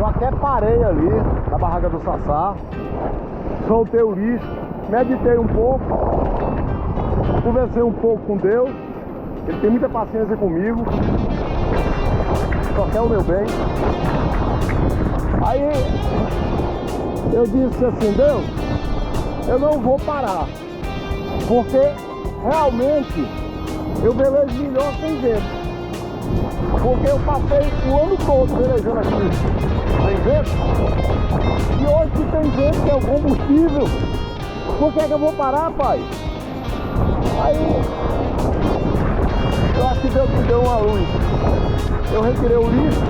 Eu até parei ali na barraca do Sassá, soltei o lixo, meditei um pouco, conversei um pouco com Deus. Ele tem muita paciência comigo, só quer o meu bem. Aí eu disse assim: Deus, eu não vou parar, porque realmente eu velejo melhor sem vento. Porque eu passei o ano todo velejando aqui sem vento, e hoje que tem vento, que é o combustível, por que é que eu vou parar, pai? Aí eu acho que Deus me deu uma luz. Eu retirei o lixo,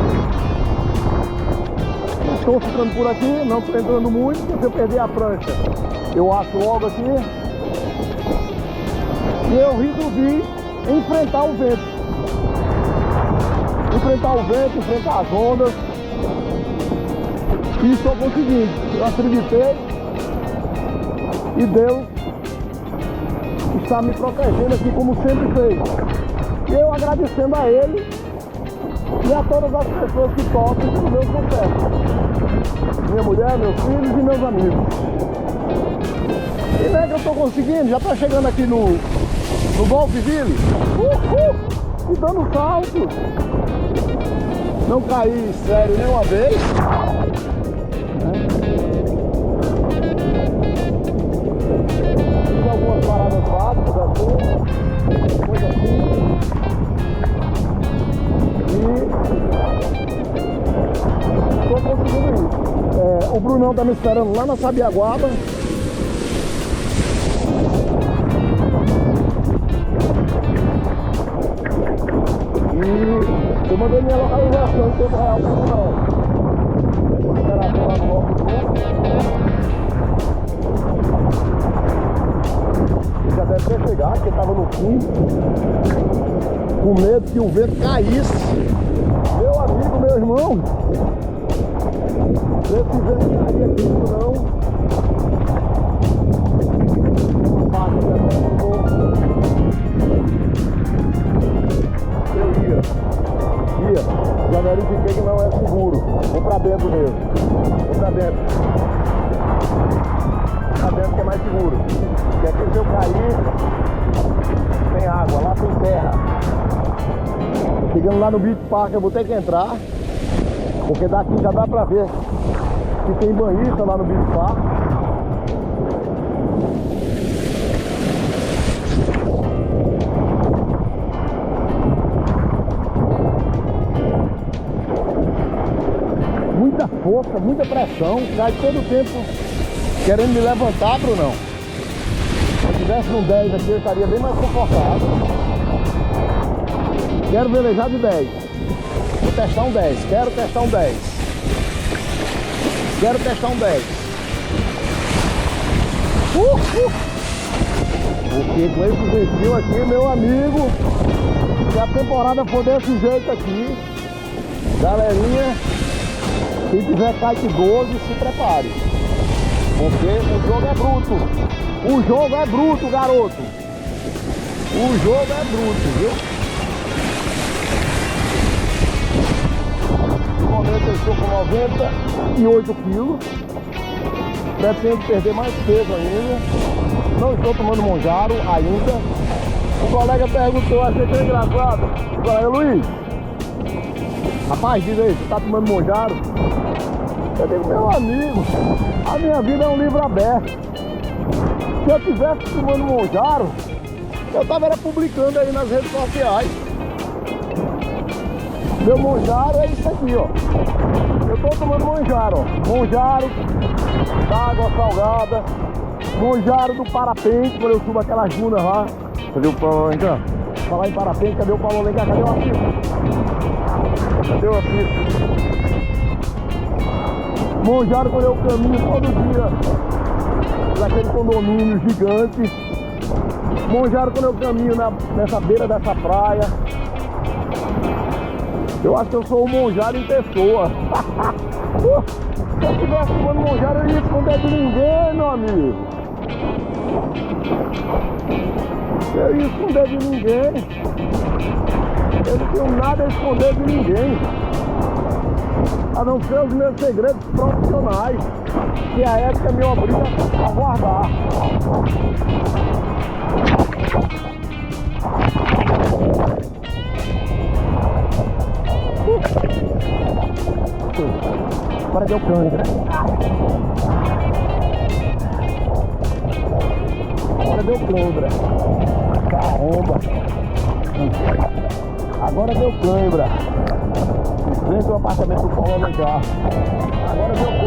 estou ficando por aqui, não estou entrando muito, porque se eu perder a prancha eu acho logo aqui. E eu resolvi enfrentar o vento. Enfrentar o vento, enfrentar as ondas. E estou conseguindo. Eu acreditei. E Deus está me protegendo aqui como sempre fez. E eu agradecendo a Ele e a todas as pessoas que tocam no meu sucesso. Minha mulher, meus filhos e meus amigos. E não é que eu estou conseguindo, já está chegando aqui no Golfville. E dando salto. Não caí sério nenhuma vez. Fiz algumas paradas básicas assim, coisa assim. E estou conseguindo isso. O Brunão está me esperando lá na Sabiaguaba. Eu mandei minha localização em tempo real para o Brunão. Vou esperar a lá no nosso grupo. Ele já deve ter chegado, porque estava no fim, com medo que o vento caísse. Meu amigo, meu irmão, se esse vento cair aqui, não. Já verifiquei que não é seguro. Vou pra dentro mesmo. Vou pra dentro. Pra dentro que é mais seguro. Porque aqui se eu cair, tem água, lá tem terra. Chegando lá no Beach Park eu vou ter que entrar, porque daqui já dá pra ver que tem banhista lá no Beach Park. Muita força, muita pressão, cai todo o tempo querendo me levantar, Brunão. Se eu tivesse um 10 aqui eu estaria bem mais confortável. Quero velejar de 10. Vou testar um 10, quero testar um 10. Quero testar um 10. Porque com esse ventinho aqui, meu amigo, se a temporada for desse jeito aqui, galerinha, quem tiver kite 12, se prepare. Porque o jogo é bruto. O jogo é bruto, garoto. O jogo é bruto, viu? No momento eu estou com 98 quilos. Pretendo perder mais peso ainda. Não estou tomando Monjaro ainda. O colega perguntou, achei que era engraçado. O colega: Luiz, rapaz, diz aí, você está tomando Monjaro? Eu digo: meu amigo, a minha vida é um livro aberto. Se eu tivesse tomando Monjaro, eu estava publicando aí nas redes sociais. Meu Monjaro é isso aqui, ó. Eu estou tomando Monjaro, ó. Monjaro da água salgada, Monjaro do parapente, quando eu subo aquelas dunas lá. Cadê o Paulo Alencar? Falar em parapente, cadê o Paulo Alencar? Cadê o Afito? Cadê o Afito? Monjaro quando eu caminho todo dia naquele condomínio gigante. Monjaro quando eu caminho nessa beira dessa praia. Eu acho que eu sou o Monjaro em pessoa. Se eu estivesse tomando Monjaro, eu ia esconder de ninguém, meu amigo. Eu ia esconder de ninguém. Eu não tenho nada a esconder de ninguém. a não ser os meus segredos profissionais, que a ética me obriga a guardar. Agora deu cãibra. Agora deu cãibra. Caramba. Agora deu cãibra. Em frente ao apartamento do Paulo Alencar. Agora deu cãibra.